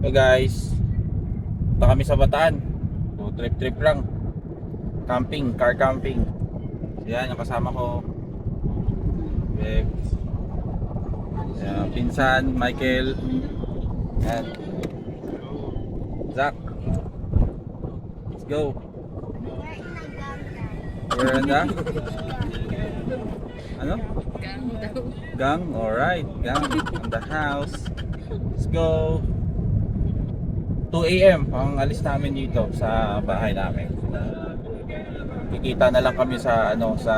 So guys, punta kami sa Bataan. So trip lang. Camping, car camping. So, yan, yung kasama ko. Beb. Yan, pinsan, Michael. Yan. Zach. Let's go. We're in the ano? Gang, alright. Gang on the house. Let's go. 2 AM ang alis namin dito sa bahay namin. Kikita na lang kami sa ano sa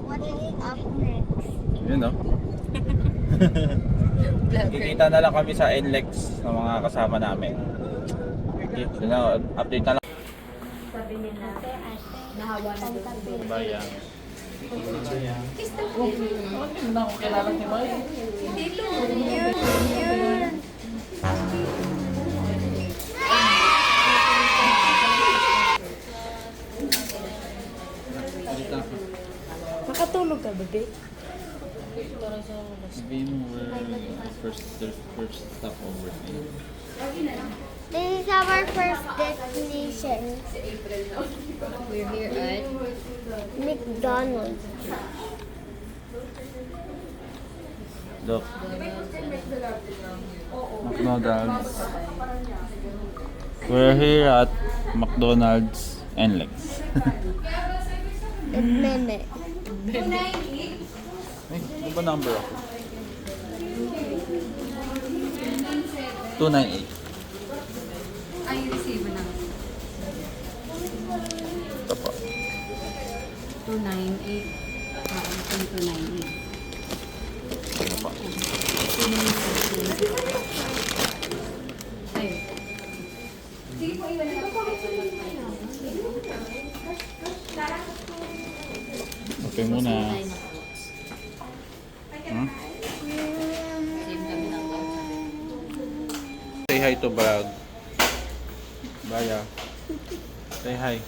What is up next? yun no. Kikita na lang kami sa NLEX ng mga kasama namin. Okay, so now, update na lang. Sabi nila, nahawa na doon si Bea. Bayan. Dito, yun. Makatulog ka, bebe? Sabihin mo first stop over. This is our first destination. We're here at McDonald's. Look. McDonald's. We're here at McDonald's NLEX. At Meme. Ay, ano ba number ako? 298. ay receive na. Ito po. 298. Ah, 298. Ito po. Ay. Okay muna. Hmm? Same kami ng Say hi to Brad. Baya. Say hi.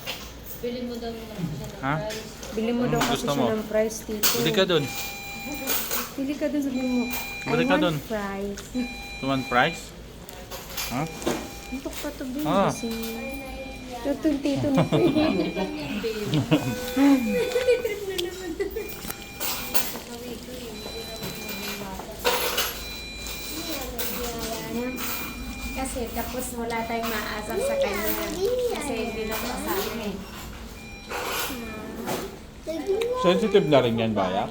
Bili mo daw siya ng Ha? price. Bili mo daw Anong kasi gusto siya mo? ng price dito. Bili ka dun. Bili ka dun, sabi mo. Bili ka I dun. want fries. Tuman price? Ha? Antok pa to, baby. Ah. Kasi natuntito na po. Kasi tapos wala tayong maasam sa kanya. Kasi hindi lang sa amin. Sensitive na rin yan, Baya?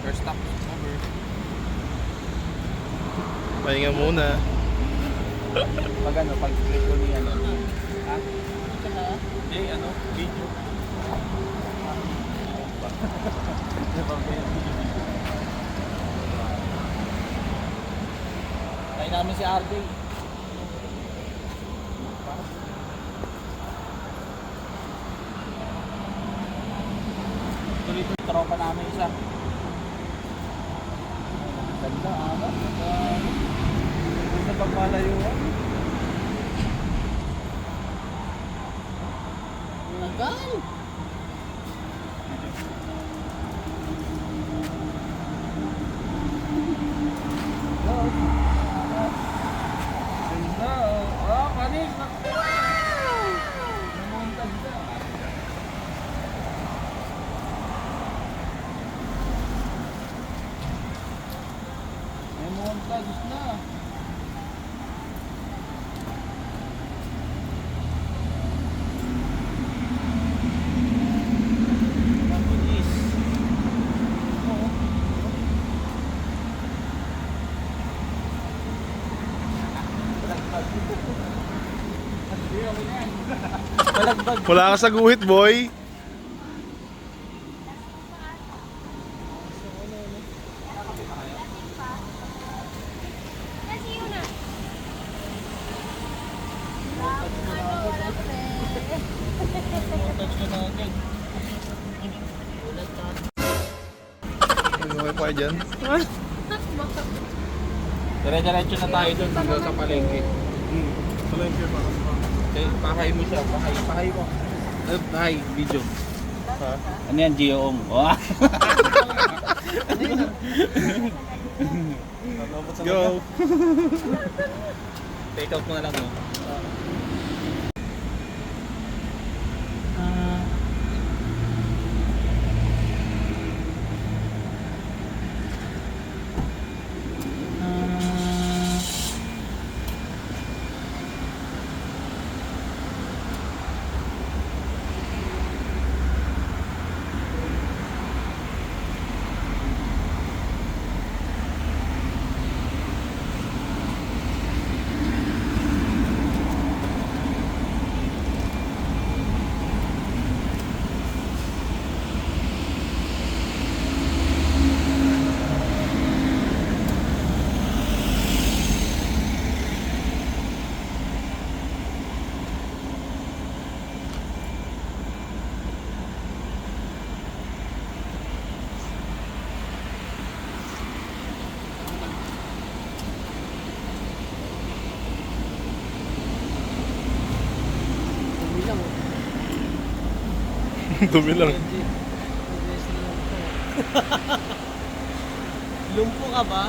First stop over. Pahinga muna. Pag ano, pag click ko ni ano. Ha? Hindi, ano, video. Tayo namin si RJ. Tuloy-tuloy tropa namin isa. Ganda, amat. Sa pagmalayuan. Nagal! Ganda, oh, panis. Wow! Namuntag ka. May montage na. Mabilis. Oo. Balagbag. Wala ka sa guhit, boy. Montage ka na agad. Kami pa dyan. Dire-diretso na tayo doon hanggang sa palengke. Palengke pa kasi pa. Okay, pahay mo siya. Pahay mo. Pahay, video. Ha? Ano yan, Gio-ong? Oh. Go! Take out mo na lang mo. Dumi lang. Lumpo ka ba?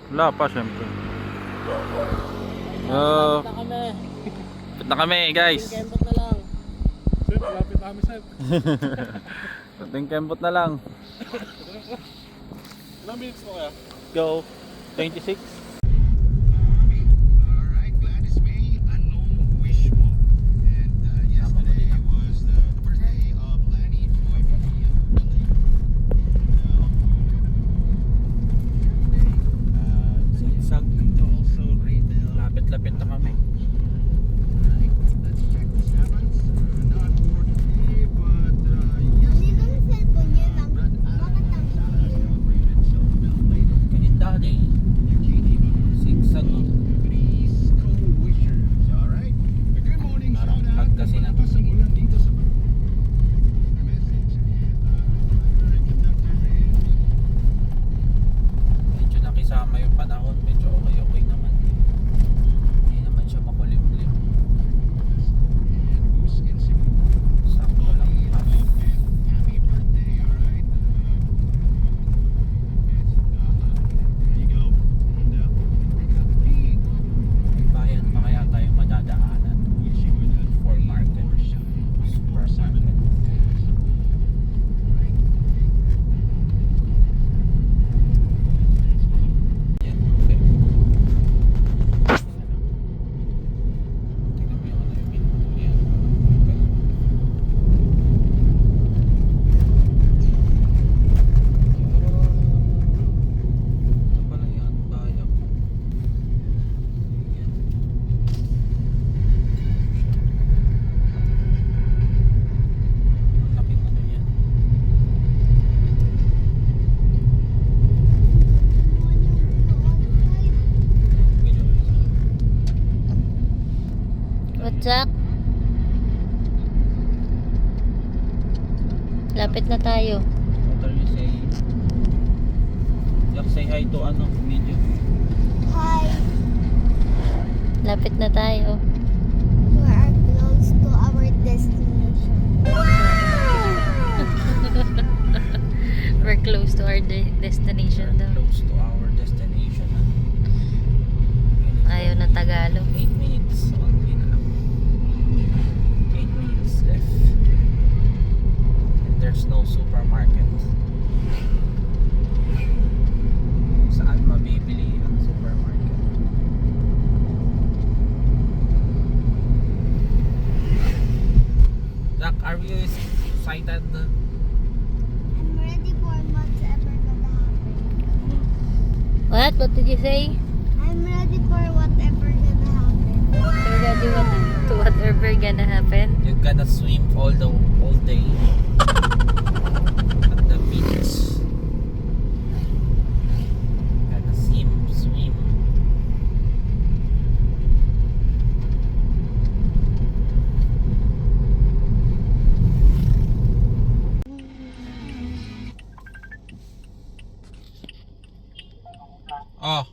Wala pa, syempre. Pit na kami, guys. Kembot na lang. Sir, lapit namin sir. Pating kembot na lang. Ilang minutes mo kaya? Go. 26. Alright, Gladys May, anong wish mo? And yesterday was the birthday of Lanny Floyd. Sigsag. Also Raydel. Lapit-lapit na kami. Let's check the stats. Not for today, but yesterday. Brad Adams celebrated Silver Lady. Kanindali. Sigsag. Please co-wishers, alright? A good morning, Parang shout out. pag kasi na- Malakas ang ulan dito sa message. Conductor and Medyo nakisama yung panahon. Medyo okay naman. Hindi naman siya makulimlim. who's in Cebu. Sakto lang. Happy birthday, alright? There you go. And we got Pete. May bayan pa kaya tayo madadaanan. Wishing you a For market. Supermarket. Yan, okay. Tingnan mo yung ano yung minuto niya. Okay. Ito pala yung bayak. Yan. Ang laking ano yan. What's up? Lapit na tayo. What are you saying? Say hi to ano, video. Lapit na tayo. We are close to our destination. We're close to our destination daw. Close to our destination. Ayaw na Tagalog. 8 minutes only na lang. 8 minutes left. And there's no supermarket. Saan mabibili ang supermarket? Zach, are you excited? I'm ready for what's ever gonna happen. What? What did you say? I'm ready for whatever gonna happen. You're ready what to never gonna happen. You're gonna swim all day at the beach. Gonna swim. Oh,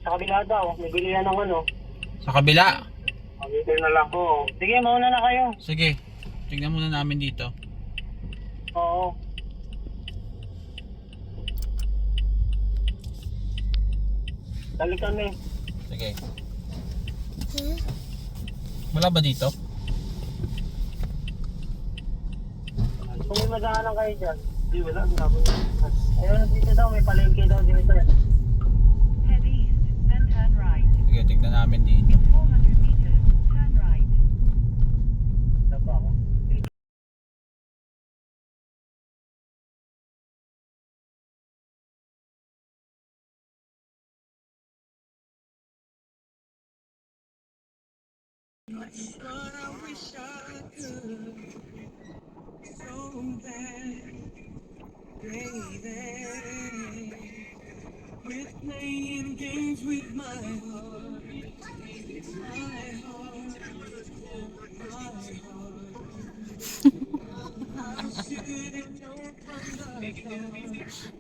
Sa kabila daw, may bili na ng ano. sa kabila. Mag-iter na lang ko. Sige, mauna na kayo. Sige, tingnan muna namin dito. Oo. Dali kami. Sige. Wala ba dito? Kung may madaanan kayo dyan. Di, wala. Ayun, dito daw, may palengke daw dito. Head east, then turn right. Sige, tingnan namin dito. In 400 meters, turn right. Saan ba ako?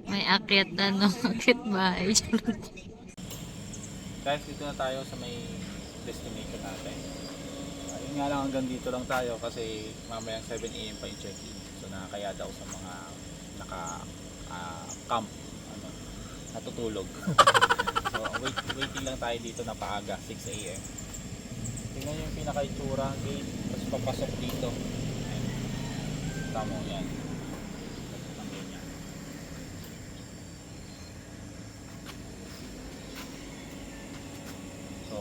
May akyat akyat bahay. Guys, dito na tayo sa may destination natin. Yun nga lang, hanggang dito lang tayo kasi mamayang 7 AM pa yung check-in. So nakakaya daw sa mga camp natutulog. So waiting lang tayo dito na paaga, 6 AM. Tingnan nyo yung pinaka-itsura gate, tapos papasok dito. Ayan. Tama mo yan. Pasok ng ganyan. So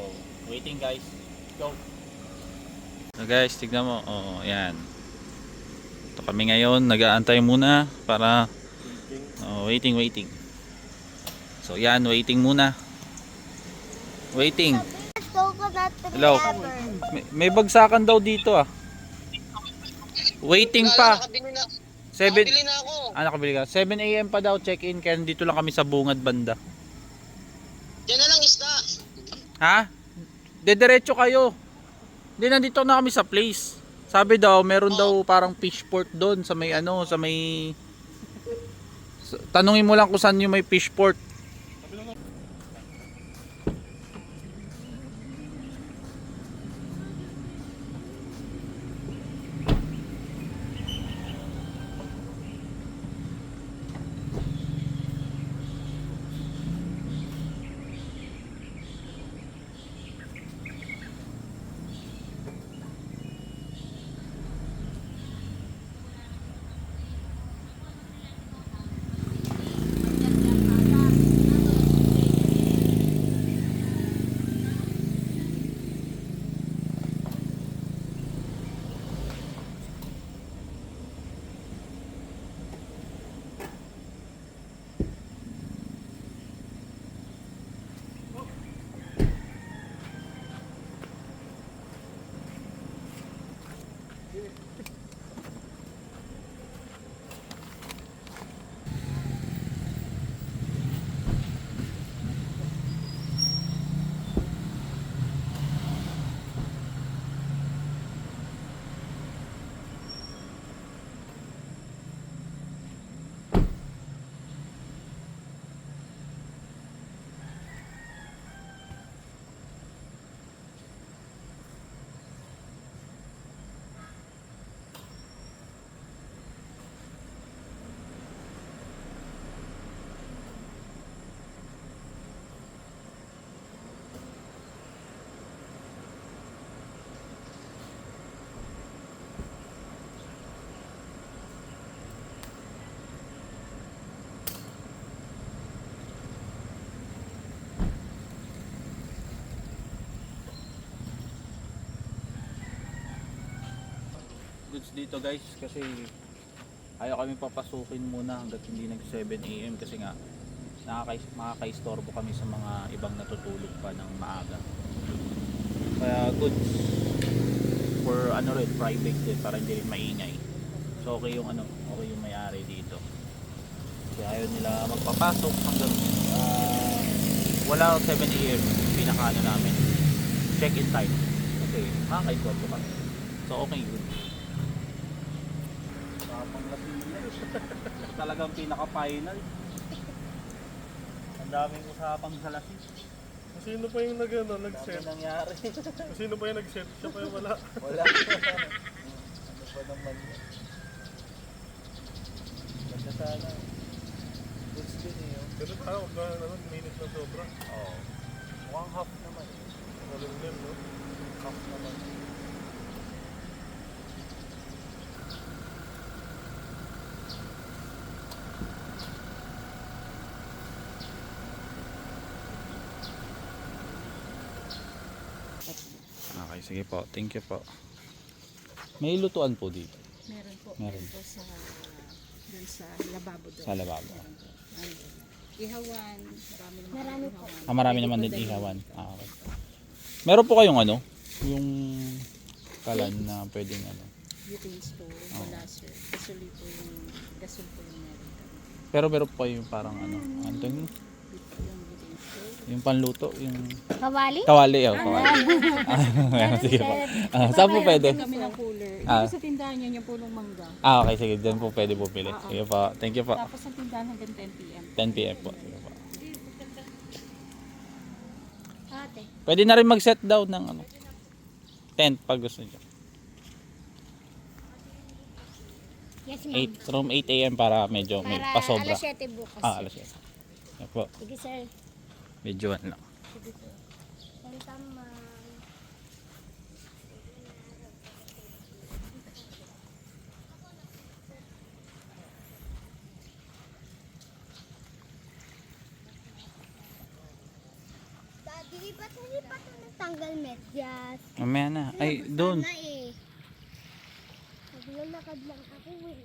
waiting guys, go! So guys, tignan mo, oh, yan. Ito kami ngayon, nag-aantay muna para waiting. So yan, waiting muna. Waiting. Coconut Hello. May bagsakan daw dito ah. Waiting pa. 7 Nakabili na ako. nakabili ka. 7 AM pa daw check-in, kaya dito lang kami sa Bungad banda. Diyan na lang isda. Ha? Dediretso kayo. Hindi, nandito na kami sa place. Sabi daw, meron daw parang fish port doon sa may tanungin mo lang kung saan yung may fish port. Goods dito guys kasi ayaw kami papasukin muna hanggat hindi nag 7 AM kasi nga makakaistorbo kami sa mga ibang natutulog pa ng maaga. Kaya goods for ano rin, private din para hindi rin maingay. So okay yung ano, okay yung may-ari dito. Kasi ayaw nila magpapasok hanggang wala 7 AM pinaka ano namin. Check-in time. Kasi makakaikot ka. So okay yun. Tapang talagang pinaka-final. Ang daming usapang sa lasing. Sino pa yung nag-set? Ano nangyari? Sino pa yung nag-set? Siya pa yung wala. Wala. Ano pa naman yan? Ganda sana. Goods din eh. Oh. Ganun pa, huwag na minute na sobra. Oo. Mukhang half naman eh. Malimlim, no? Half naman. Okay, sige po. Thank you po. May lutuan po dito. Meron po. Meron. Po sa, dun sa lababo doon. Sa lababo. Ihawan. Marami po. Marami naman din ihawan. Okay. Meron po kayong ano? Yung kalan na pwedeng ano? Butanes po. Wala sir. Gasol po yung meron kami. Pero meron po kayong parang ano? Ano to yun? Yung butanes po. Yung panluto? Yung Kawali? kawali. Oh, kawali. Sige po. Saan po pwede? Kami ng cooler. Ah. Dito sa tindahan niya yung pulong mangga. Okay, sige. Diyan po pwede bumili. Sige po. Thank you po. Tapos ang tindahan hanggang 10 p.m. 10 PM po. Sige po. Ate. Pwede na rin mag-set down ng ano? Tent pag gusto niyo. Yes, ma'am. 8 from 8 AM para medyo may Para pasobra. alas 7 bukas. Alas 7. Yan po. Sige, sir. Medyo ano lang. Sige, sir. Welcome, ma'am. Daddy, ba't hindi pa ito natanggal medyas? Mamaya na. Ay, doon. Sana eh. Naglalakad lang ako eh.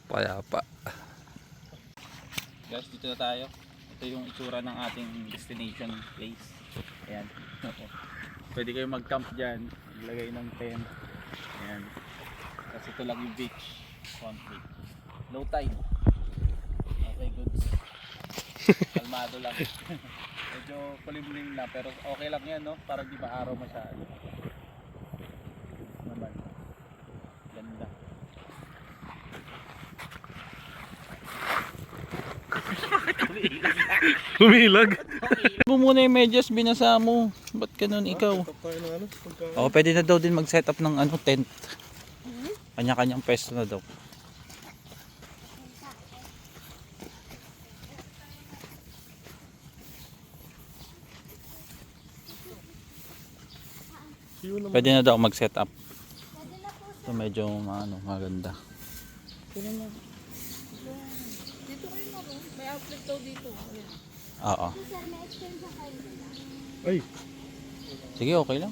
Wala pa. Guys, dito na tayo. Ito yung itsura ng ating destination place. Ayan. Pwede kayo mag-camp dyan. Ilagay ng tent. Ayan. Kasi ito lang yung beach. Concrete. Low tide. Okay, goods. Kalmado lang. Medyo kulimlim na pero okay lang yan, no? Para di ba araw masyado. Naman. Ganda. Humilag. Mo muna yung medyas, binasa mo. Ba't ganun ikaw? Tayo ng ano? Pagka... Oo, pwede na daw din mag-set up ng ano, tent. Kanya-kanyang pwesto na daw. Yun naman. Pwede na daw mag-set up. So medyo ano, maganda. Dito kayo na rin. May outlet daw dito. Oo. Sir, may extend sa kayo. Ay, Sige, okay lang.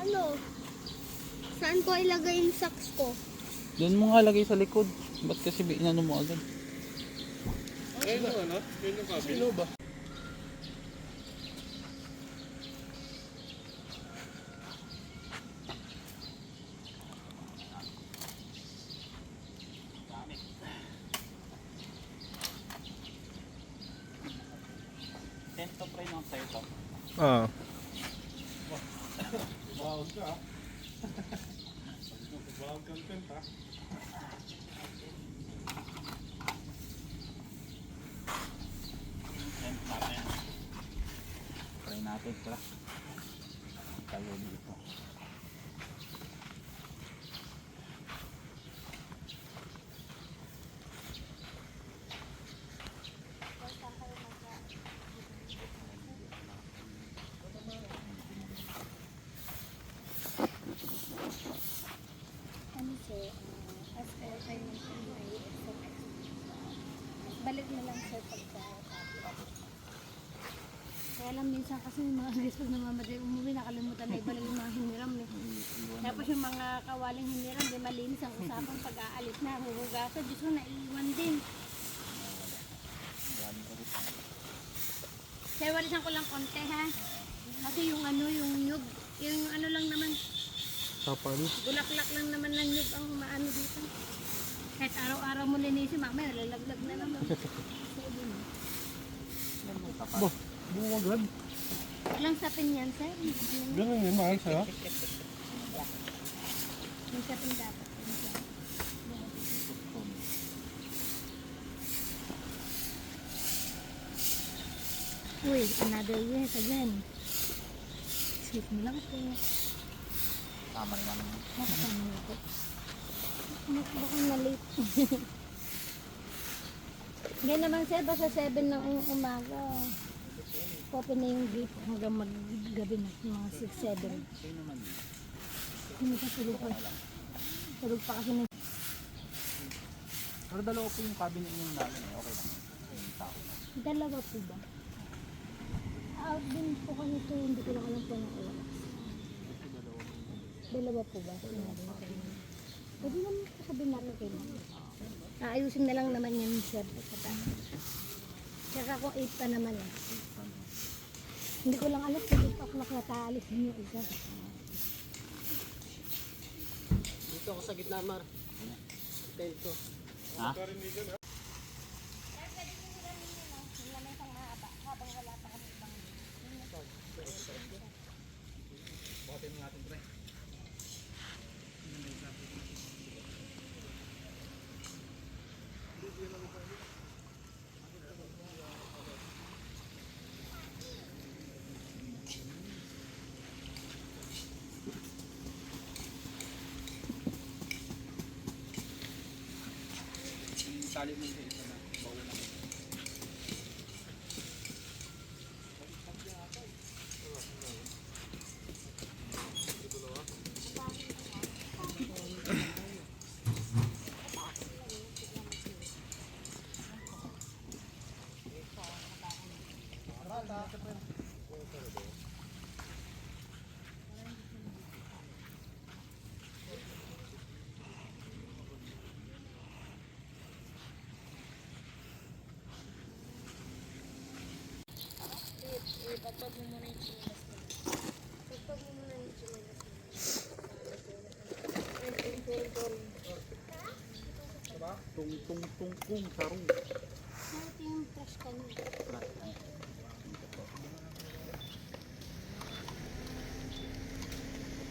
Ano? Saan ko ilagay yung socks ko? Doon mo nga lagay sa likod. Ba't kasi inano mo agad? ayun yung ano? Yun yung cabin. Sino ba? Tent to pre ng sa'yo to. Ah. Wow ka. Bawang content ha. Tent natin. Try natin pala. Tayo dito. Ano, sir? As per time may balik na lang, sir, pagka Kaya lang minsan kasi yung mga guys pag namamatay umuwi, nakalimutan na ibalik yung mga hiniram eh. Tapos yung mga kawaling hiniram, di malinis ang usapang pag-aalis na, huhugasan, Diyos ko, naiiwan din. Kaya walisan ko lang konti ha. Kasi yung ano, yung nyug, yung ano lang naman, Kapal. bulaklak lang naman ng nyug ang maano dito. Kahit araw-araw mo linisin, mamaya nalalaglag na naman. Bah, buwagad. Walang sapin yan, sir. Ganun yun, maayos ha. May sapin dapat. Uy, another yes again. Sweet mo lang ito. Tama rin naman. Nakasama mo ito. Baka na-late. Ngayon naman sir, basta 7 ng umaga. Open na yung gate hanggang maggabi na. Mga 6, 7. Hindi pa tulog pa. Tulog pa kasi na. Pero dalawa po yung cabinet yung namin eh. Okay lang. Yung tao. Dalawa po ba? Out din po kasi ito. Hindi ko lang alam po ng oras. Dalawa po ba? Pwede naman po sabihin natin kayo. Ayusin na lang naman yan sir. Tsaka kung 8 pa naman eh. Hindi ko lang alam kung 8 o'clock na taalis niyo isa. Dito ako sa gitna, Mar. Dito. Ha? Tali mo yung isa na. Bawal na. Tung sarong. Ito yung trash can.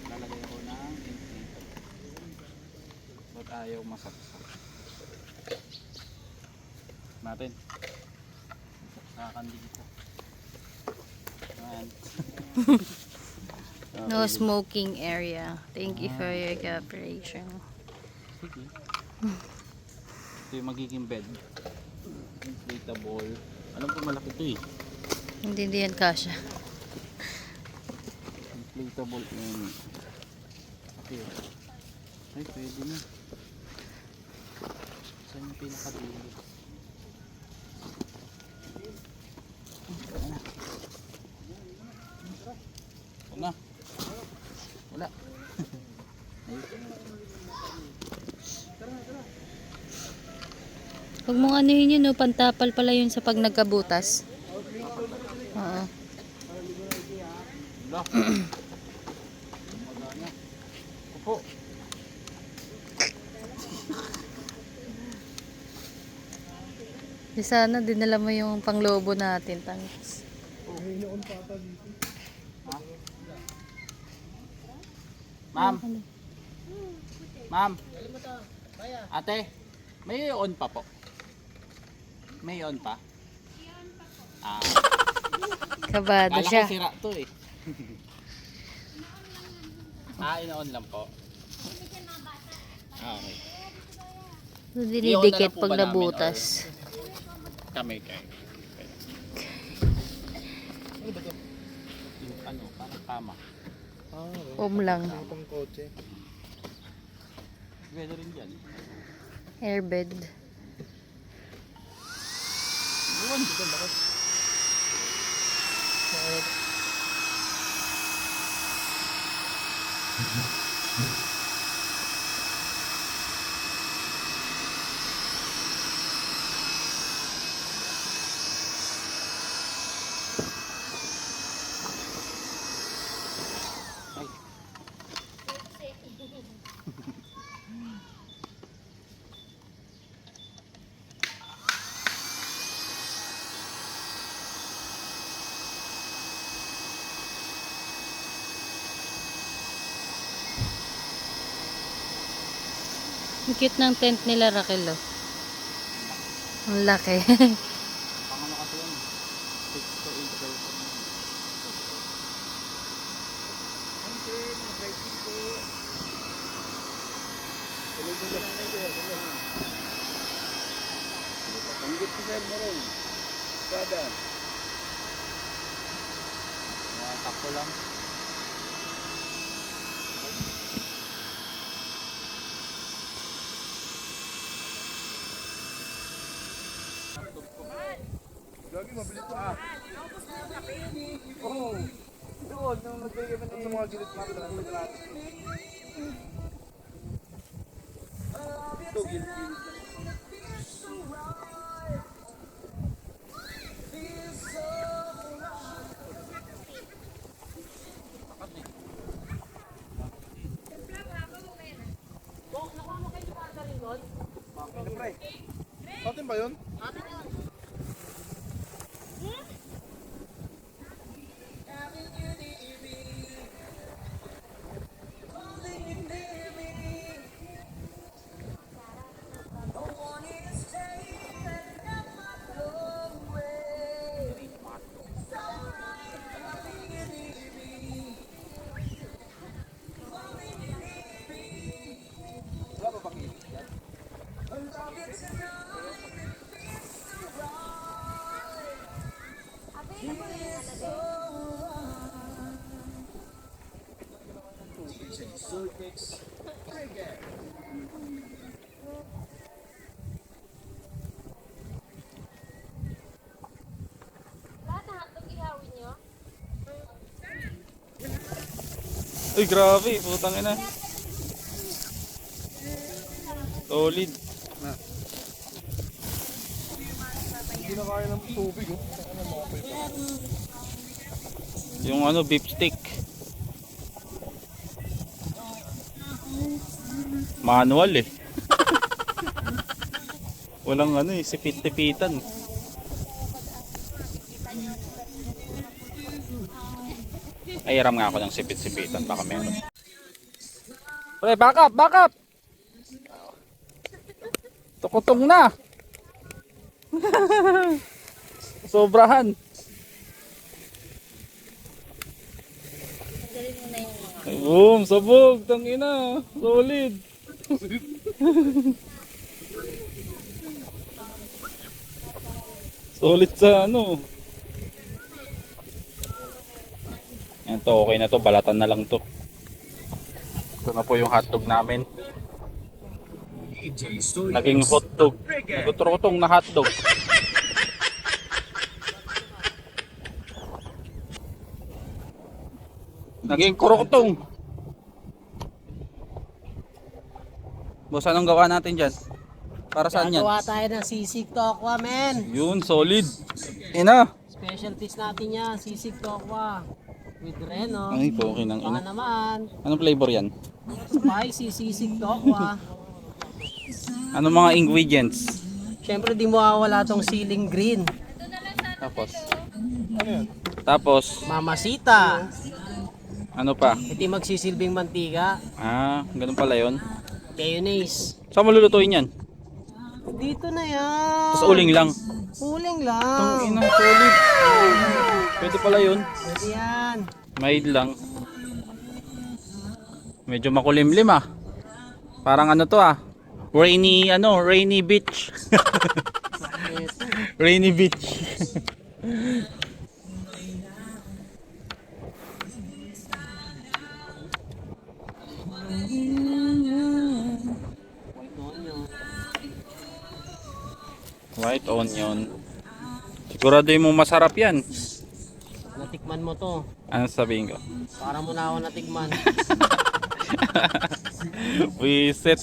Lalagay ako ng inflator. Ba't ayaw masaksak? Natin. Nakakandi ko. Ayan. No smoking area. Thank you for your cooperation. Sige. Ito yung magiging bed. Inflatable. Alam ko malaki ito eh. Hindi yan kasha. Inflatable and okay. Ay, pwede na. Saan yung pinakadulo? Wala. Wala. Huwag mong anuhin yun, no? Pantapal pala yun sa pag nagkabutas. Oo. Wala. Magana. Opo. Di sana dinala mo yung panglobo natin, tangis. Ma'am. Ma'am. Ate, may on pa po. May on pa? Ah, Kabado kala siya. ko sira to eh. Ina-on lang po. Okay. So, dinidikit pag nabutas. Kami kayo. Ano ba to? Yung ano, parang kama. Lang. Pang kotse. Pwede rin dyan. Airbed. Iwan dito bakit? Ang cute ng tent nila, Raquel, oh. Ang laki. Pangano kasi yun. 6 to 8,000. Panggit ko sir mo rin. Sada. Mga takpo lang. Lagi mabilis ko ah. Oo. Doon, nung nagbigay mo sa mga gilid natin na natin. Ito, gilid-gilid. Atin ba yun? Wala ba bang ilit yan? Uy, grabe, putang ina. Solid. Hindi na kaya ng tubig oh. Yung ano, beef stick. Manual eh. Walang ano eh, sipit-tipitan. Ay, hiram nga ako ng sipit-sipitan, baka meron. Pre, back up, back up! Tukutong na! Sobrahan! Boom, sabog, tangina, solid. Solid sa ano. Yan to, okay na to, balatan na lang to. Ito na po yung hotdog namin. Naging hotdog. Nagutrotong na hotdog. Naging kurotong. Boss, anong gawa natin dyan? Para saan yan? Gagawa tayo ng sisig tokwa, men. Yun, solid. Ina. Specialties natin yan, sisig tokwa. With reno. Ay, okay nang Baka ina. naman, Anong flavor yan? spicy sisig tokwa. Anong mga ingredients? Siyempre di mawawala tong ceiling green. Tapos? Tapos, Mamasita. ano pa? Iti magsisilbing mantika. Ah, ganun pala yun. Mayonnaise. Saan mo lulutuin yan? Dito na yan. Tapos uling lang. Uling lang. Tangina, solid. Pwede pala yun. Pwede yan. Maid lang. Medyo makulimlim ah. Parang ano to ah. Rainy beach. Rainy beach. White onion. Sigurado mo masarap yan. natikman mo to. Ano sabihin ko? Para mo na ako natikman. Wisit.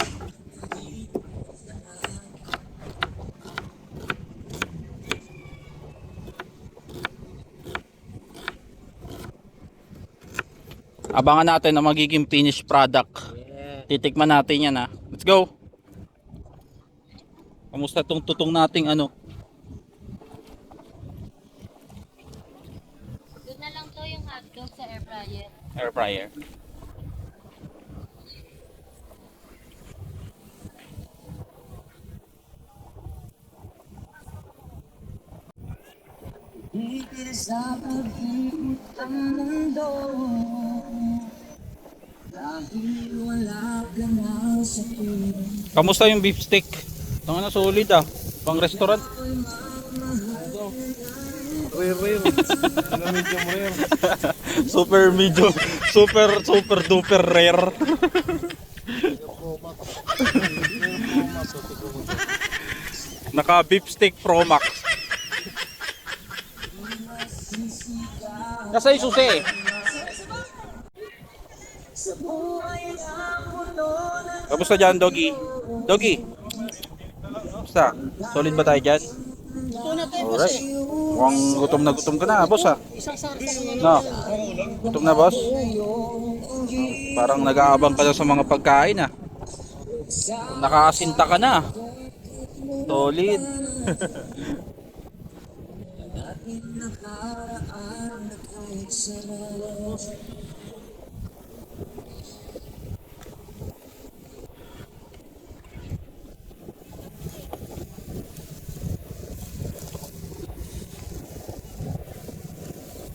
Abangan natin ang magiging finished product. Yeah. Titikman natin yan ha. Let's go! Kamusta tong tutong nating ano? Doon na lang to yung hotdog sa air fryer. Air fryer. Kamusta yung beef steak? Ito na solid ah. Pang restaurant. Rare. Ano medium rare? Super medium. Super duper rare. Naka beef steak Pro Max. Nasa isusi eh. Kamusta dyan, Doggy? Doggy? Kamusta? Solid ba tayo dyan? Alright. Mukhang gutom na gutom ka na, boss ha? No? Gutom na, boss? Parang nag-aabang ka na sa mga pagkain ha? Nakaasinta ka na. Solid.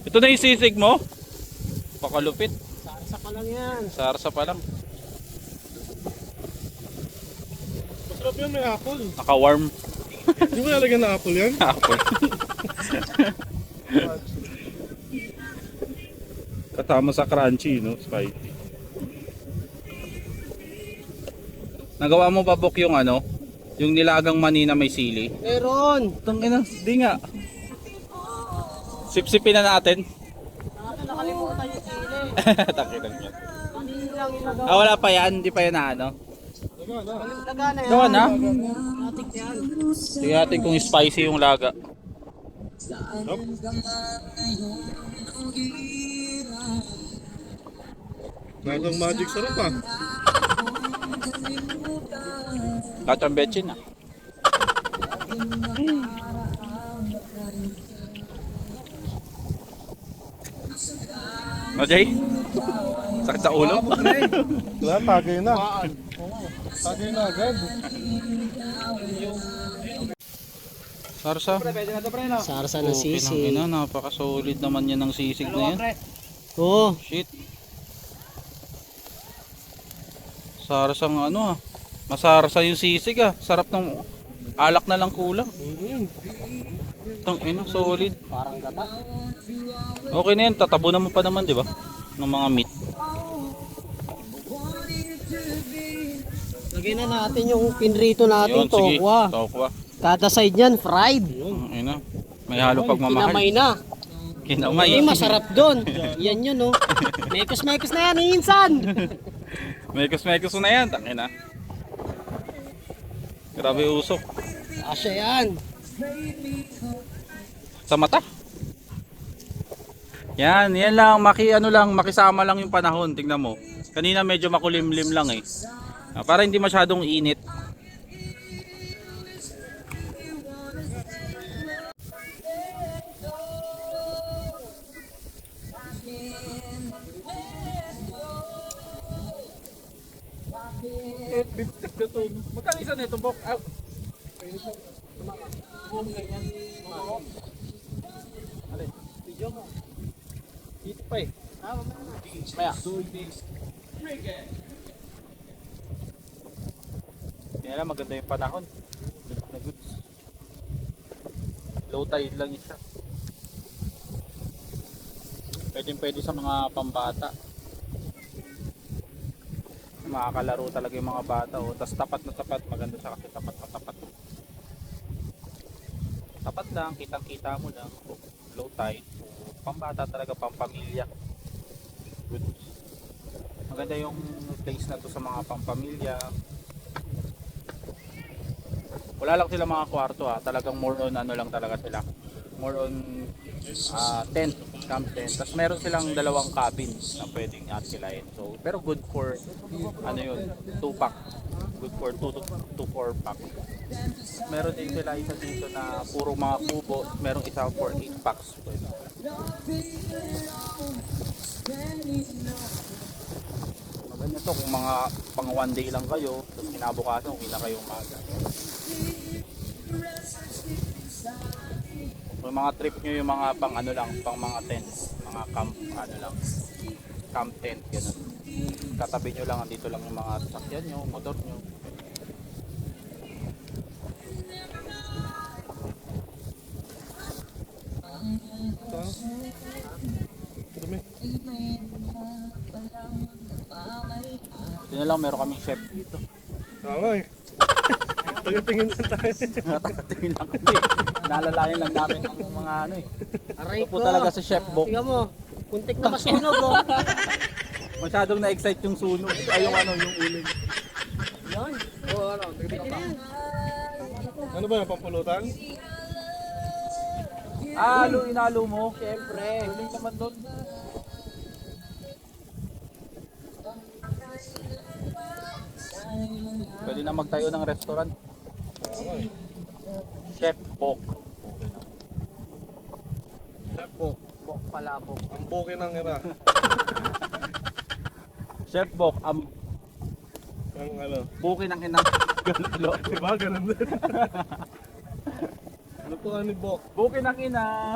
Ito na yung sisig mo? Pakalupit. Sarsa pa lang yan. Sarsa pa lang. Masarap yan, may apple. Naka-warm. Di mo nalagyan na apple yan? Apple. Kasama sa crunchy, no? Spicy. Nagawa mo pa Bok yung ano? Yung nilagang mani na may sili? Meron. Tangina, di nga. Sipsipin na natin. Nakalimutan yung sili. Takitan yan. Hindi lang yung Ah, wala pa yan. Hindi pa yan na ano. laga na yan. Gawa na? Atik yan. Tingnan natin kung spicy yung laga. Lagang magic sarap ah. Katang betchin na. No, Jay? Sakit sa ulo? Wala, tagay na. Tagay na agad. Sarsa. Sarsa ng sisig. Ina, napaka-solid naman yan ng sisig na yan. Oo. Shit. Sarsang ano ah. Masarsa yung sisig ah. Sarap ng alak na lang kulang. Tang ina, solid. Parang gata. Okay na yan, tatabunan mo pa naman, di ba? Ng mga meat. Lagyan na natin yung pinrito natin, Yun, sige. tokwa. Tokwa. Kada side niyan, fried. Ina. May halo pagmamahal. Kinamay na. Kinamay. Ay, masarap doon. Yan yun, oh. Mekos-mekos na yan, insan. Mekos na yan, tangina. Grabe usok. Asya yan. Sa mata. Yan lang, makisama lang yung panahon, tingnan mo. Kanina medyo makulimlim lang eh. Para hindi masyadong init. Magkano isa nito, Bok? Dito pa eh. Maya. Kaya lang maganda yung panahon. Good na goods. Low tide lang isa. Pwede sa mga pambata. Makakalaro talaga yung mga bata. Oh. Tapos tapat na tapat. Maganda siya kasi tapat na tapat. Tapat lang. Kitang kita mo lang. Low tide. Pambata talaga, pampamilya. Good. Maganda yung place na to sa mga pampamilya. Wala lang sila mga kwarto talagang more on ano lang talaga sila. More on tent, camp tent. Tapos meron silang dalawang cabin na pwedeng atkilayin. So, pero good for ano yun, 2-pack. Good for 2 to 4 pack. Meron din sila isa dito na puro mga kubo, merong isa for 8 packs. Pwede. Maganda to kung mga pang 1 day lang kayo, tapos kinabukasan kung na kayong maga. Kung mga trip nyo yung mga pang ano lang, pang mga tents, mga camp ano lang, camp tent ganun. Katabi nyo lang, andito lang yung mga sasakyan nyo, motor nyo. Dumi. Yun na lang, meron kaming chef dito. Tama eh. Tagatingin lang tayo. Natatingin lang kami. Nalalayan lang namin ang mga ano eh. Ito po talaga sa chef Bok. Tingnan mo, kuntik na masunog oh. Masyadong na-excite yung sunog. Ay yung ano, yung uling. Yan. Oo, ano, pwede na yan. Ano ba yung pampulutan? Inalo mo. Siyempre. Uling naman doon. Pwede na magtayo ng restaurant. Chef Bok. Bok. Bok pala, bok. Ang bukin ng era. Chef Bok, ang Ang ano. bukin ng inang ganalo. Diba? Ganun din. Ano po ni Bok? Bukin ng ina.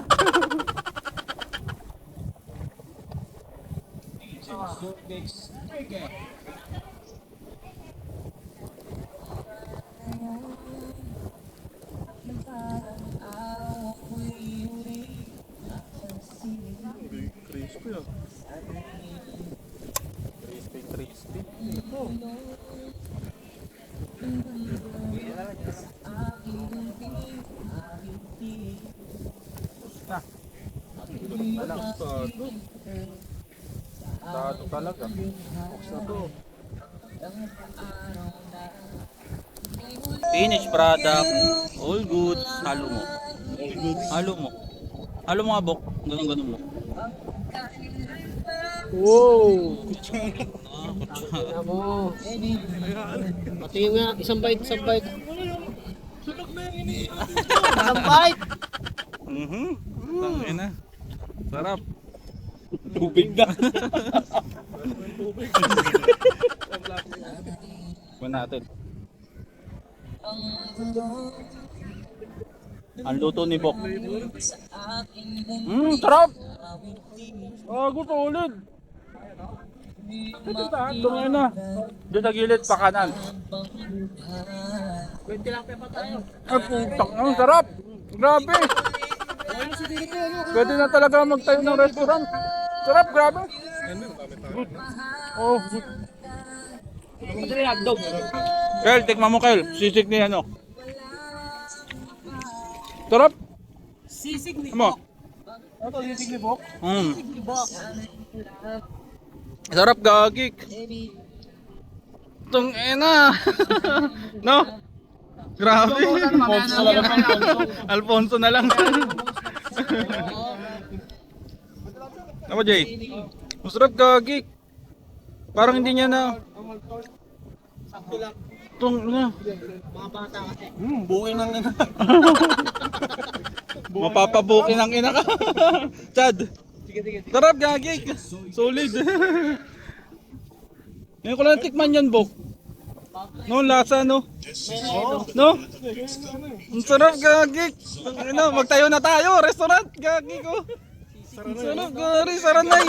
Crispy ah. Crispy. Tostado. Tado talaga. Tostado. Finished product. All good. Halo mo. Halo mo. Halo mo nga Bok. Ganun mo. Wow! Ah, kutsa. Tingnan mo. Pati yung nga, isang bite, isang bite. Isang bite! Tangin na. Sarap. Tubig na. Kuha natin. Ang luto ni Bok. Sarap! Gusto ulit. Tungin na. Doon sa gilid pa kanan. 20 lang pa tayo. Ay putang, ang sarap! Grabe! Pwede na talaga magtayo ng restaurant. Sarap, grabe! Good. Oh, good. Madali hotdog. Kel, tikman mo Kel. Sisig ni ano. Sarap! Sisig ni Ano? Ano to? Sisig ni Bok? Sarap gagik. Tung ena. No? Grabe. Alfonso na lang. Ano Jay? Masarap gagik. Parang hindi niya na. Sakto lang. Tung na. Mga bata kasi. Bukin ng ina. Mapapabukin ang ina ka. Chad. Sarap gagik. Solid. Ngayon ko lang tikman yan, Bok. No, lasa, no? No? Ang sarap gagik. Ano, magtayo na tayo. Restaurant, gagik, oh. Sarap, gari, saranay.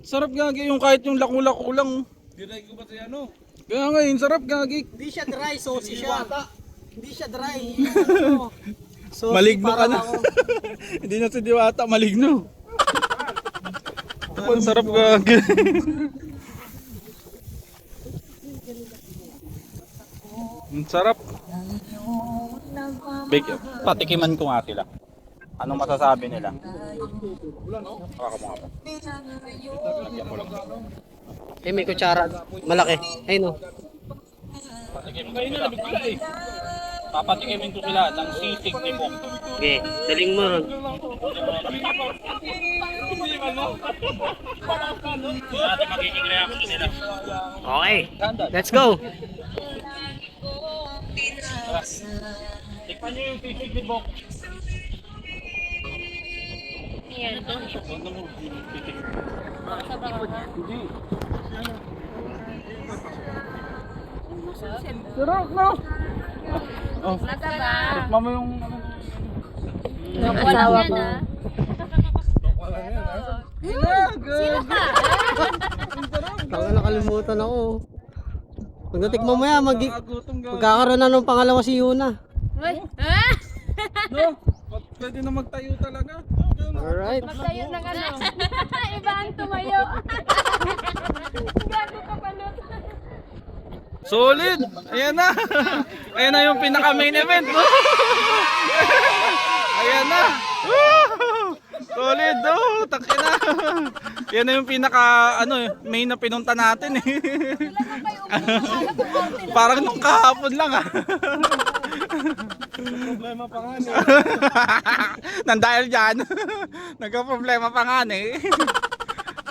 Sarap gagik. Yung kahit yung lako-lako lang. Diray ko ba siya ano? Kaya nga, yung sarap gagik. Hindi siya dry, saucy siya. Hindi siya dry. Saucy, Maligno ka parang na. ako. Hindi na si Diwata, maligno. Ang sarap gagik. Ang sarap. Patikiman ko nga sila. Anong masasabi nila? Baka mo nga. Eh, may kutsara. Malaki. Ayun, no. Patikim kayo na, nabigla eh. Papatikimin ko sila ng sisig ni Bok. Okay, daling mo. Natin magiging reaction nila. Okay, let's go. Tikman nyo yung sisig ni Bok. Yan doon. Sarap no? Oh, tikman mo yung Asawa ko. Tanga, nakalimutan ako. Pag natikman mo yan, magkakaroon na ng pangalawa si Yuna. no? Pwede na magtayo talaga. Alright. Magtayo ng ano. Iba ang tumayo. Gago ka palot. Solid! Ayan na! Ayan na yung pinaka main event! Ayan na! Solid! Oh, taki na! Yan na yung pinaka main na pinunta natin eh. Parang nung kahapon lang ah. Problema pa nga niya. Nandahil dyan. Nagka-problema pa nga eh.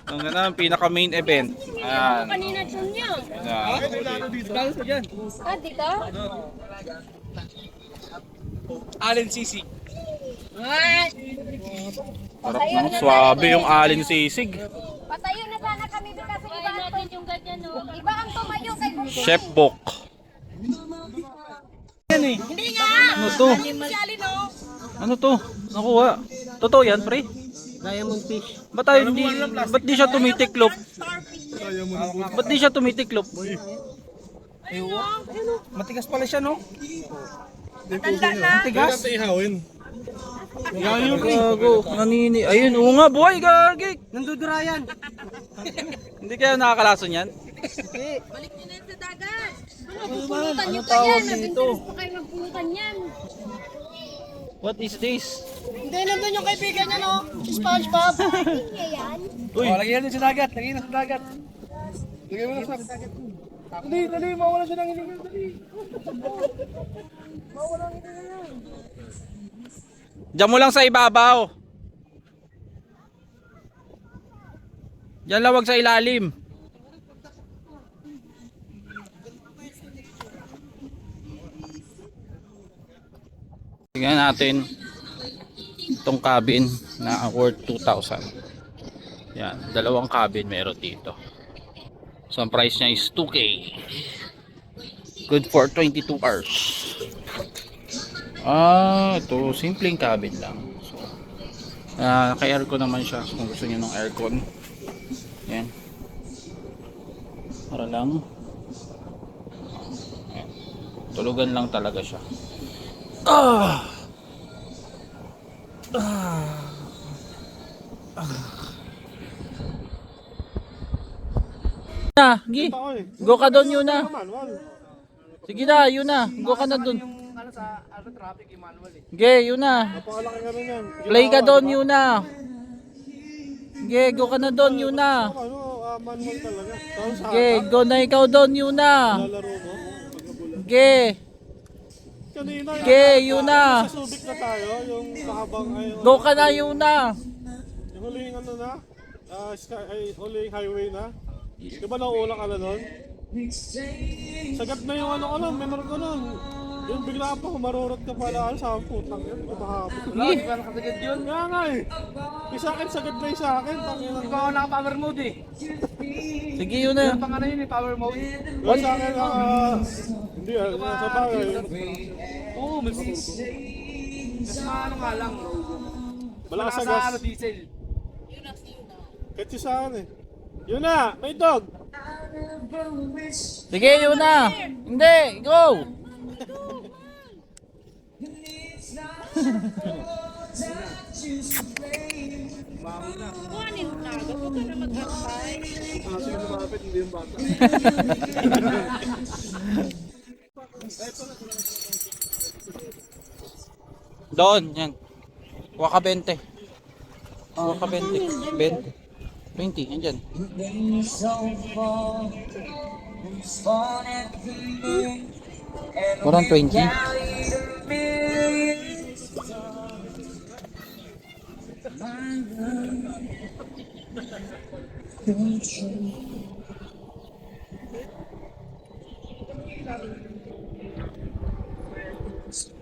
Ang ganda, pinaka main event. Ayan. Kanina tune nyo. Ayan. Ah, dito? Allen Sisig. Sarap ng swabe yung Allen Sisig. Patayo na sana kami kasi iba natin yung ganyan, no? Iba ang tumayo kay Bok. Chef Bok. Yan eh. Hindi nga! Ano to? no? Ano to? Nakuha. Totoo yan, pre? Diamond fish. Ba't di siya tumitiklop? Ba't di siya tumitiklop? Matigas pala siya, no? Matanda na. Matigas? ihawin. Gago, nanini. Ayun, oo nga, buhay, gagi. Nandudura yan. Hindi kaya nakakalason yan? Balik nyo na yan sa dagat. Ano Pupulutan nyo pa tawag yan. dito? Mabilis pa kayo magpulutan yan. What is this? Hindi, nandun yung kaibigan niya, no? Si SpongeBob. Niya yan. Uy, Lagyan din sa dagat. Lagyan na sa dagat. Lagyan mo na sa dagat. Dali, mawala siya ng iligan. Dali. Mawala ng iligan. diyan mo lang sa ibabaw. Diyan lang, wag sa ilalim. Tingnan natin itong cabin na worth 2,000. Yan, dalawang cabin meron dito. So ang price niya is 2K. Good for 22 hours. Ito simpleng cabin lang. So, naka-aircon naman siya kung gusto niyo ng aircon. Yan. Para lang. Yan. Tulugan lang talaga siya. Na, gi. Go ka doon yun na. Sige na, yun na. Go ka na doon. Ano sa traffic, manual eh. Ge, yun na. Napakalaki nga rin yan. Play ka doon, yun na. Ge, go ka na doon, yun na. Manual talaga. Tapos sa Ge, go na ikaw doon, yun na. lalaro mo. Ge, Kanina ge, yun na. sa Subic na tayo, yung mahabang ay Go ka na, yun na. yung huling ano na, huling highway na. Di ba nauulang ka na nun? Sagat na yung ano ko nun, memory ko nun. Yung bigla pa, marurot ka pala, sa putang yun, mahapon. Wala, di ba nakasagad yun? Nga nga eh. Yung sa akin, sagad na yung sa akin. Di ba ako naka-power mode eh? Sige, yun na. Pang ano yun eh, power mode. Yung sa akin, hindi sa bagay. Oo, may mas maano nga lang. Malakas sa gas. Diesel. Kahit yung sa akin eh. Yun na, may dog. Sige, yun na. Hindi, go. Kuhanin na. Huwag ka na mag-antay. Sige, lumapit, hindi yung bata. Doon, yan. Kuha ka 20. Kuha ka 20. 20. 20, andyan. Kurang 20.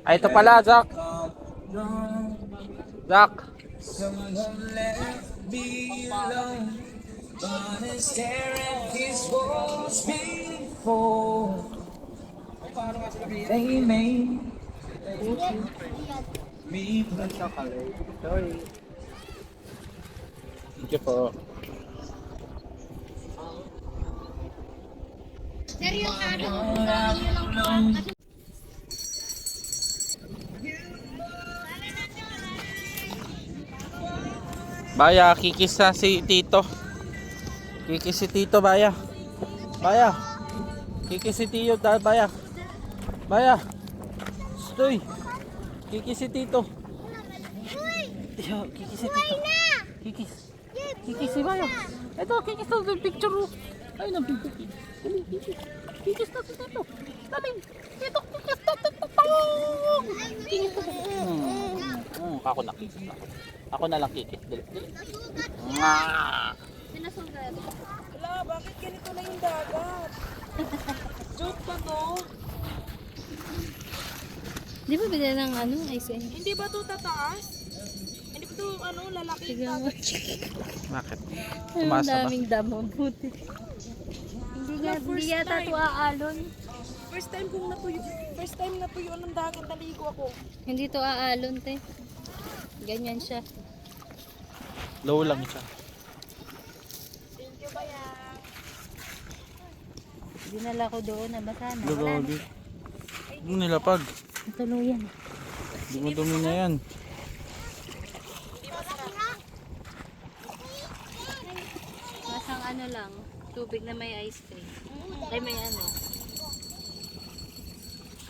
Ay, ito pala, Zach. Zach. Thank you po. Baya, kikis na si Tito. Kikis si Tito, Baya. Baya. Kikis si Tito, Baya. Baya. Stoy. Kikis si Tito. Yo, kikis si Tito. Kikis. Kikis si Baya. Ito, kikis na picture. Ay, nang picture. Dali, kikis. Kikis na si Tito. Dali. Tito, kikis na Tito. Kikis na. Ako na kikis na. Ako na lang kikis. Dali, dali. Sinasugad. Wala, bakit ganito na yung dagat? Joke ba to? Di ba bila ng ano, ice cream? Hindi ba to tataas? Hindi ba to lalaki yung Tignan mo. dagat? Bakit? Ang Tumasa ba? daming damo. Buti. Hindi yata ito aalon. First time natuyo ng dagat, naligo ako. Hindi to aalon, te. Ganyan siya. Low lang siya. Thank you, Bayan. Dinala ko doon, nabasa na. Wala na. Lugodi. Yung nilapag. Tuluyan. Dumi-dumi na yan. Masang ano lang, tubig na may ice cream. Ay, may ano.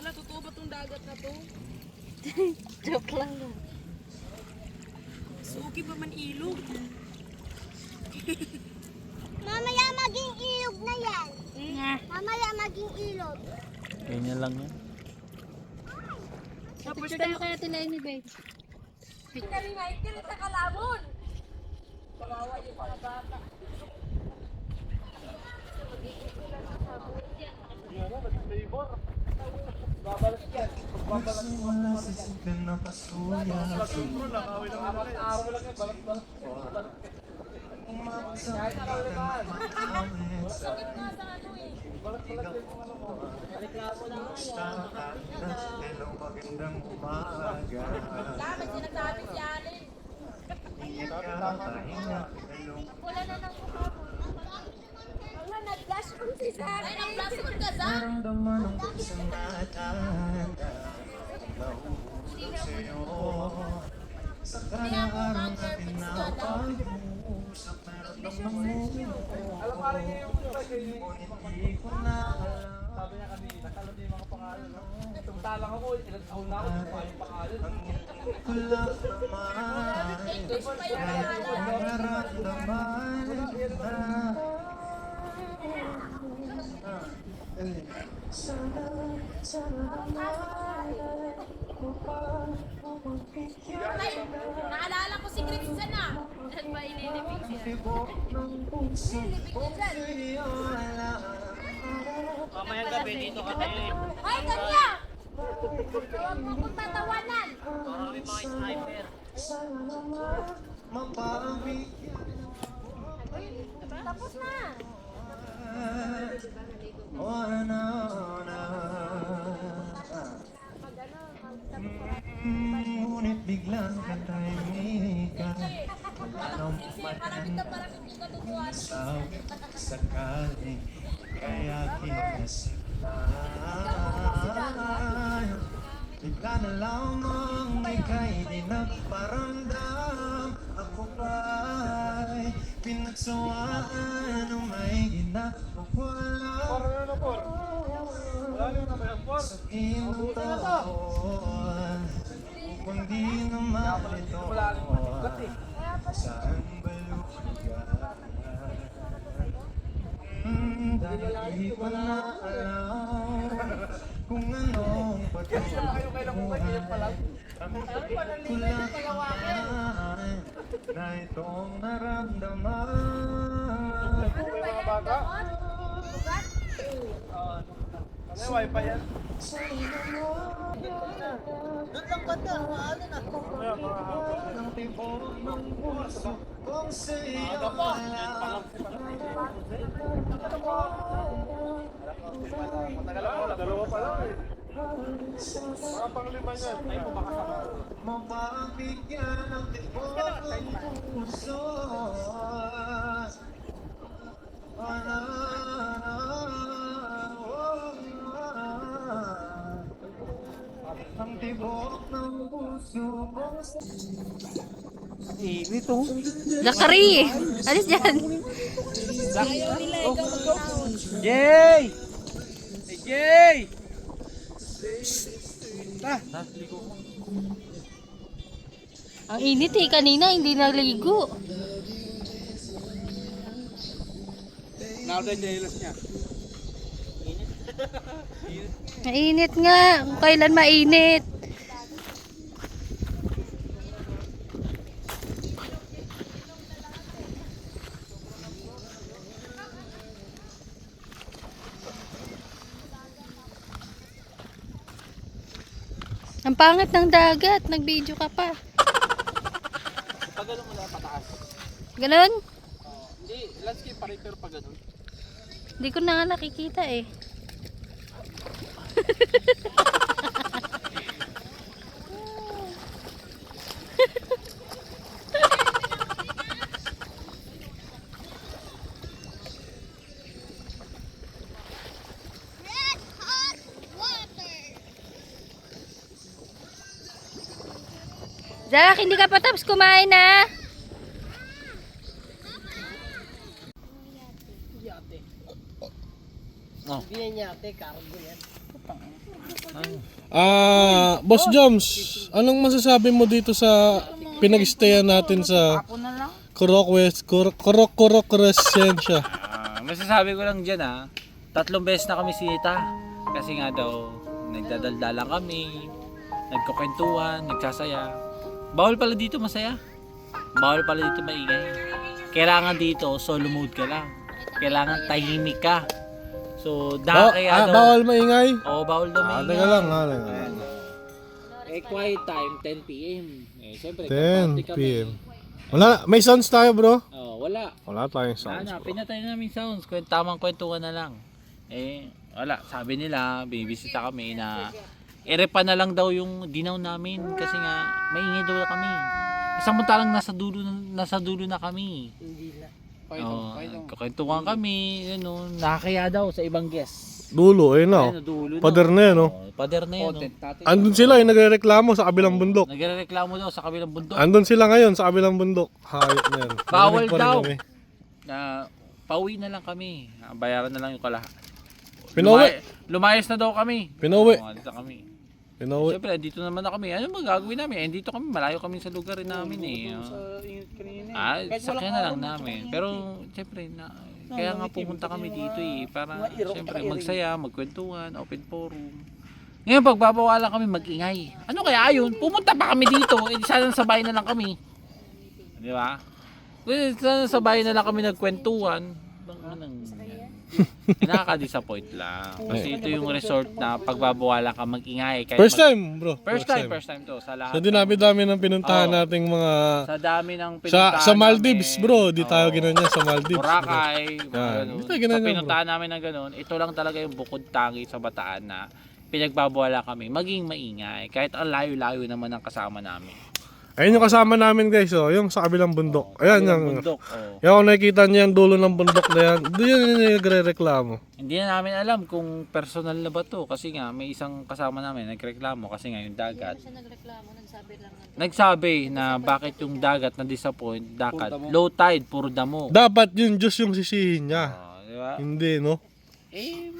Hala, totoo ba tong dagat na to? Joke lang no. Suki pa man ilog. Mamaya maging ilog na yan. Nga. Mamaya maging ilog. Ganyan lang yan. Picture tayo kaya tila ni Bay. Kami nga, ikilit sa kalamon. Kawawa yung mga bata. Dapat sinasabi si Alin. Wala na nang Wala, nag-flash on si Sarah. Ay, nag-flash on ka, Zach. Naalala ko si Christian na. Saan ba inilibig siya? Mamayang gabi dito ka tayo. Hoy, kanya! Huwag mo kong tatawanan. Marami mga sniper. Tapos na. Ngunit biglang katahimikan. Walang panasaw sakaling kaya kinasipan. Bigla na lamang ika'y di nagparamdam. Ako ba'y pinagsawaan o may ginagawa? Sa iyong taon kundi naman ito. Saan ba lugar? Dahil di ko na alam kung anong patutunguhan. Kulang naman na itong naramdaman. Ang tibok ng puso kung sa'yo wala. Mapapigyan ang tibok ng puso. Ang tibok ng puso kung Zakari! Alis dyan! Jay! Hey, Jay! Ang init eh, kanina hindi naligo. Mainit nga, kung kailan mainit. Ang pangit ng dagat, nag-video ka pa. Pagano mo na pataas. Ganun? Hindi, landscape pa rin pero pag ganun. Hindi ko na nga nakikita eh. Red hot water. Jack, hindi ka pa tapos kumain na. Boss Joms, anong masasabi mo dito sa pinag-stayan natin sa Kurok Resensya? Masasabi ko lang dyan 3 beses na kami sinita. Kasi nga daw, nagdadaldalan kami, nagkukwentuhan, nagsasaya. Bawal pala dito masaya. Bawal pala dito maingay. Kailangan dito, solo mode ka lang. Kailangan tahimik ka. So, kaya daw. Bawal maingay? Oo, bawal daw maingay. Teka lang. Quiet time, 10 p.m. Siyempre, 10 p.m. Wala, may sounds tayo bro? Wala. Wala tayong sounds bro. Pinatay na namin sounds. Tamang kwentuhan na lang. Wala. Sabi nila, bibisita kami na irepa na lang daw yung dinaw namin. Kasi nga, maingay daw kami. Isang muntalang nasa dulo na kami. Kukwentuhan kami. Nakakaya daw sa ibang guests. Dulo, Dulo Pader na yun, Pader na yun. Andun sila, nagrereklamo sa kabilang bundok. Nagrereklamo daw sa kabilang bundok. Andun sila ngayon sa kabilang bundok. Hayop na yan. Bawal Narinig pa rin daw. kami. Pauwi na lang kami. Bayaran na lang yung kalahat. Pinuwi. Lumayas na daw kami. Pinuwi. Dito kami. Pinuwi. Siyempre, dito naman na kami. Ano magagawin namin? Dito kami, malayo kami sa lugar rin namin sakyan na lang namin. Pero, siyempre, kaya nga pumunta kami dito para, siyempre, magsaya, magkwentuhan, open forum. Ngayon, pagbabawalan kami mag-ingay. Ano kaya yun? Pumunta pa kami dito. Sana sabay na lang kami. Di ba? Sana sabay na lang kami nagkwentuhan. Nakaka-disappoint lang. Kasi ito yung resort na pagbabawala ka mag-ingay. First time bro. First time to sa lahat. Sa dinami-dami ng pinuntahan nating mga... Sa dami ng pinuntahan Sa Maldives namin. bro, di tayo ganyan sa Maldives. Boracay, Di tayo sa ganyan pinuntahan namin na ganun, ito lang talaga yung bukod tangi sa Bataan na pinagbabawala kami. Maging maingay. Kahit ang layo-layo naman ang kasama namin. Ayun yung kasama namin guys, yung sa kabilang bundok. Ayan yung... Bundok. Yung kung nakikita niyo yung dulo ng bundok na yan, doon yung nagre-reklamo. Hindi na namin alam kung personal na ba to kasi nga may isang kasama namin nagreklamo kasi nga yung dagat. Nagsabi na bakit yung dagat na disappoint, dagat low tide, puro damo. Dapat yung Diyos yung sisihin niya. Di ba? Hindi, no?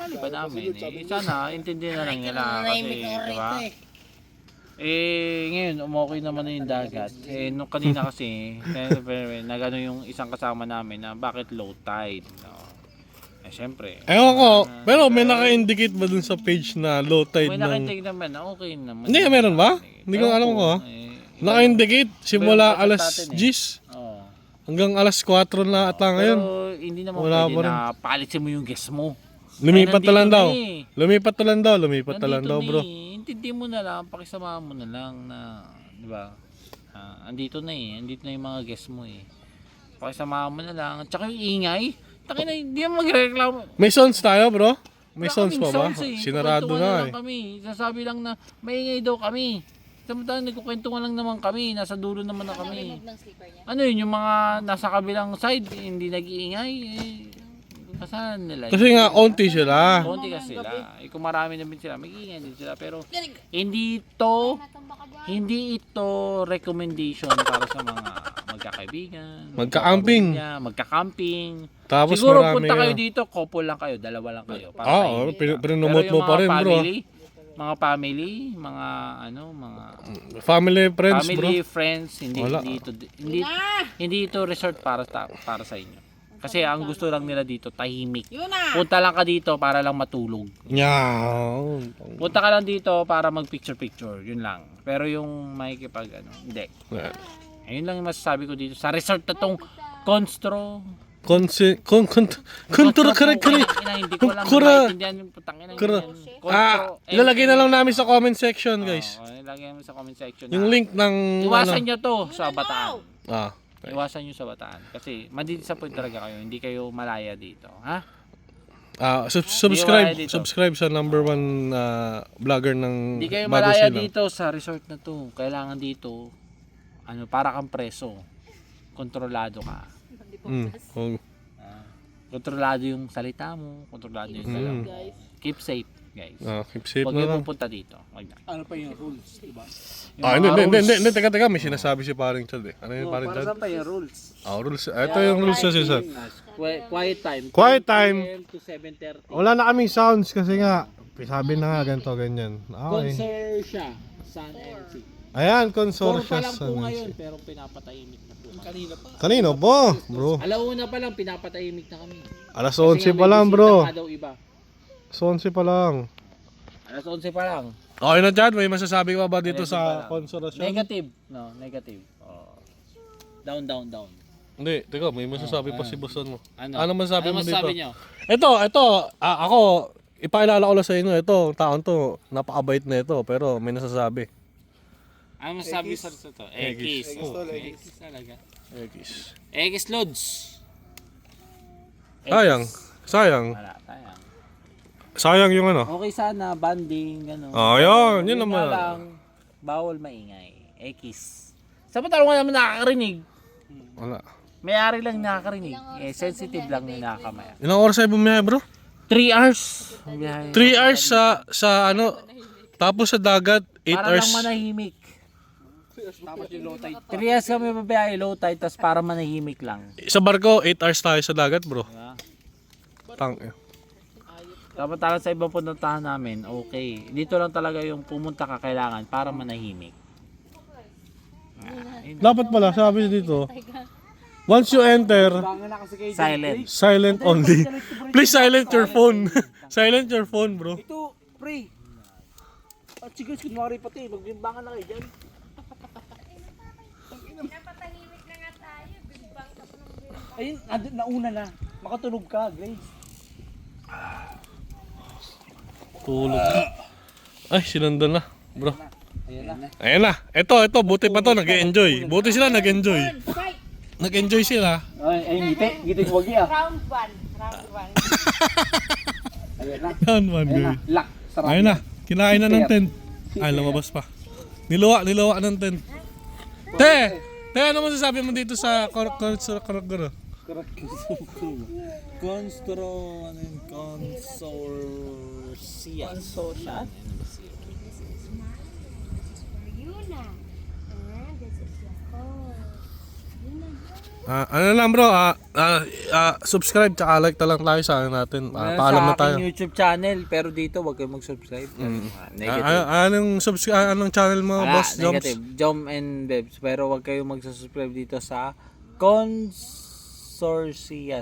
Mali ba namin Sana intindihan na lang nila kasi, di ba? Ngayon, umokay naman na yung dagat. Nung kanina kasi, nagano yung isang kasama namin na bakit low tide. No? Syempre. Ewan ko, pero may naka-indicate ba dun sa page na low tide May ng... nakintake naman, okay naman. Hindi, meron ba? Hindi ko alam ko. Naka-indicate simula Pero alas natin 10 Oo. hanggang alas 4 na ata ngayon. Pero hindi naman Wala pwede pa rin. na palitin mo yung guess mo. Lumipat na lang nandito daw. na eh. Lumipat na lang daw, lumipat na lang Nandito daw, na bro. eh. Intindi mo na lang, pakisama mo na lang na, di ba? Andito na eh, andito na yung mga guest mo eh. Pakisama mo na lang. Tsaka yung ingay, taki na, hindi mo magreklamo. May sounds tayo, bro? May Wala sounds kaming pa ba? sounds eh. Sinarado Kukwentuhan na lang eh. kami. Sasabi lang na maingay daw kami. Samantalang nagkukwentuhan lang naman kami, nasa dulo naman na kami. Ano yun, yung mga nasa kabilang side, hindi nag-iingay. Kasahan nila. Kasi nga, onti sila. Konti kasi sila. Kung marami naman sila, mag-iingay din sila. Pero hindi ito recommendation para sa mga magkakaibigan, Magka-camping. magka-camping. Tapos Siguro marami punta kayo yan. dito, couple lang kayo, dalawa lang kayo. Para Ah, tahimik. pinomote Pero mo yung pa mga rin, bro. family, mga family, mga Family, friends, bro. family, friends, Wala. hindi ito resort para sa inyo. Kasi ang gusto lang nila dito, tahimik. Punta lang ka dito para lang matulog. Yeah. Punta ka lang dito para mag-picture-picture, yun lang. Pero yung makikipag hindi. Ayun lang yung masasabi ko dito sa resort na tong Constro. Kontra kare. Hindi ko lang Kura. maintindihan yung putang ina. Kura. Ilalagay na lang namin sa comment section, guys. Ilalagay mo sa comment section. Yung link ng Iwasan nyo to sa Bataan. Ah. Iwasan nyo sa Bataan. Kasi madidisappoint talaga kayo. Hindi kayo malaya dito. Ha? Subscribe sa number 1 vlogger ng Hindi kayo Bago malaya Silang. dito sa resort na to. Kailangan dito, para kang preso. Kontrolado ka. Kontrolado yung salita mo. Kontrolado yung salita mo. Keep safe, guys. Keep safe Huwag na kayo lang. pupunta dito. Wag na. Hindi. Teka. May sinasabi si paring Chad eh. Ano yung paring Chad? pa yung rules? Rules. Ito yung rules kasi, sir. Quiet time. Quiet time. 10 to 7:30. Wala na kaming sounds kasi nga, sabi na nga ganito, ganyan. Okay. Consortia, Sun MC. Ayan, 4 consortia. pa lang po ngayon, pero pinapatahimik na po. Kanina pa. Kanino po, bro? Alauna pa lang, pinapatahimik na kami. Alas Kasi 11 nga pa may lang, bisita bro. pa daw iba. Alas 11 pa lang. Alas 11 pa lang. Okay na, Chad. May masasabi ka ba dito Negative sa pa lang. consortia? Negative. No, negative. Down. Hindi, teka, may masasabi pa si Boson mo. Ano masasabi mo dito? masasabi niyo? Ito, ako, ipakilala ko lang sa inyo, ito, taon to, napakabait na ito, pero may nasasabi. Ano masasabi sa ito? X. X talaga. X Lods. Sayang. Wala, sayang. Sayang yung ano. Okay sana, banding, gano'n. Yun naman. lang, bawal maingay. X. Samantala nga naman nakakarinig. Wala. May-ari lang nakakarinig. Sensitive lang yung nakakamaya. Ilang oras ay bumiyahe, bro? 3 hours. 3 hours sa tapos sa dagat, 8 Para hours. lang manahimik. 3 hours kami babiyahe, low tide, tas para manahimik lang. Sa barko, 8 hours tayo sa dagat, bro. Diba? Tang. Sa ibang puntahan namin, okay. Dito lang talaga yung pumunta ka kailangan para manahimik. Dapat pala, sabi dito, once you enter, Silent. silent only. Please silent your phone. Silent your phone, bro. Ito, pre. At sige, kunwari pati, magbimbangan na kayo dyan. Napatahimik na nga tayo. Bigbang ka pa ng bigbang. Ayun, nauna na. Makatulog ka, Grace. Tulog. Ay, sinundan na, bro. Ayan na. Ito, buti pa to, nag-enjoy. Buti sila, nag-enjoy. Nag-enjoy sila. Ay, ngiti wag ya. Round 1. Ayan na. Yan, man, guys. Lock. Sarap. Ayun na, kinain na ng tent. Ay, lumabas pa. Niluwa ng tent. Te, ano masasabi mo dito sa Consortia? Yuna. This is your phone. Yuna. Ano lang bro, subscribe tsaka like na lang tayo sa akin natin. Paalam na tayo. Sa aking YouTube channel, pero dito wag kayong mag-subscribe. Negative. Anong channel mo, Boss Joms? Negative. Jom and Bebs. Pero wag kayong mag-subscribe dito sa Consorcia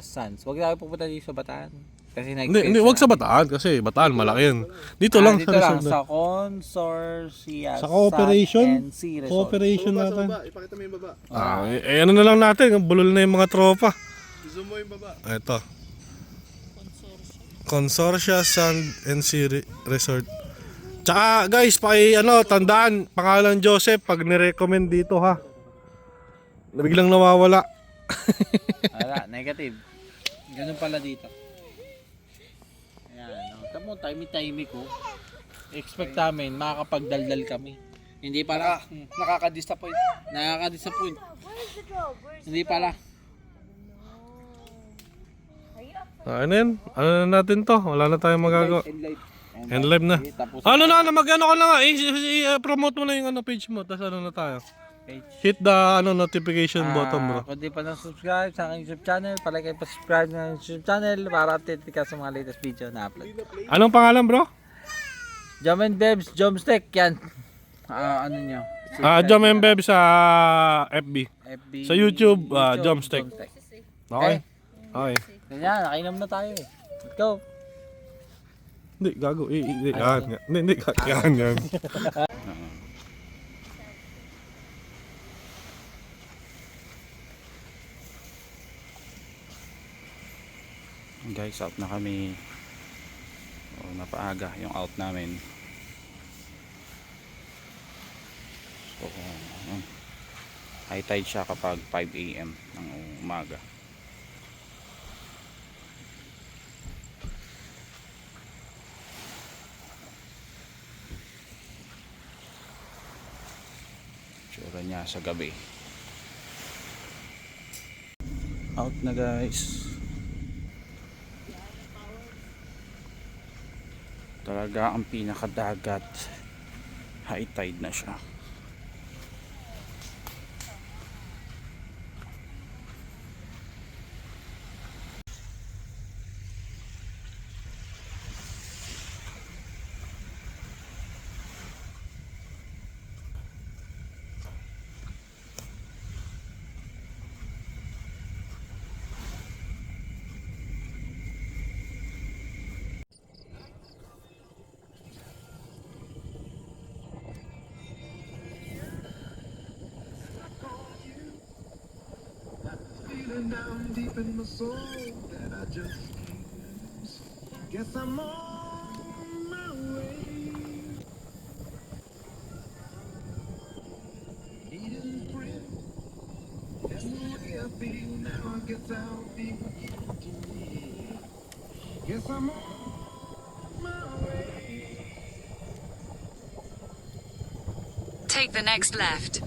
Sons. Wag tayo pupunta dito sa Bataan. Kasi Hindi, wag sa Bataan kasi Bataan malaki yan. Dito lang dito sa lang Rizal. sa Consorcia Sa Cooperation? Sun and Sea Resort. Cooperation natin. Ipakita mo yung baba. Ano na lang natin, bulol na yung mga tropa. Zoom mo yung baba. Ito. Consorcia Sand and Sea Resort. Tsaka guys, tandaan, pangalan Joseph pag nirecommend dito ha. Biglang nawawala. Wala, negative. Ganun pala dito. Ayan, tamo timey ko. Expect namin makakapagdaldal kami. Hindi pala nakaka-disappoint. Nakaka-disappoint. Hindi pala. Ano yan? Ano na natin to? Wala na tayong magagawa. End live na. Tapos Mag-ano ka na nga. Promote mo na yung page mo. Tapos ano na tayo. page. Hit the notification button bro. Kung di pa na-subscribe sa aking YouTube channel, palagi kayo pa-subscribe na YouTube channel para update ka sa mga latest video na upload. Anong pangalan bro? Jom and Bebs, Jomstick, yan. Ano nyo? Jom and Beb sa FB. FB. Sa YouTube, Jomstick. Okay? Okay. Ganyan, nakainom na tayo eh. Let's go. Hindi, gago. Hindi, yan. Guys, out na kami. Napaaga yung out namin. So, high tide siya kapag 5 AM ng umaga. Tsura niya sa gabi. Out na guys. Talaga ang pinakadagat, high tide na siya. Down deep in my soul that I just can't lose. Guess I'm on my way. Eating bread. That's the way I feel now. I guess I'll be with you today. Guess I'm on my way. Take the next left.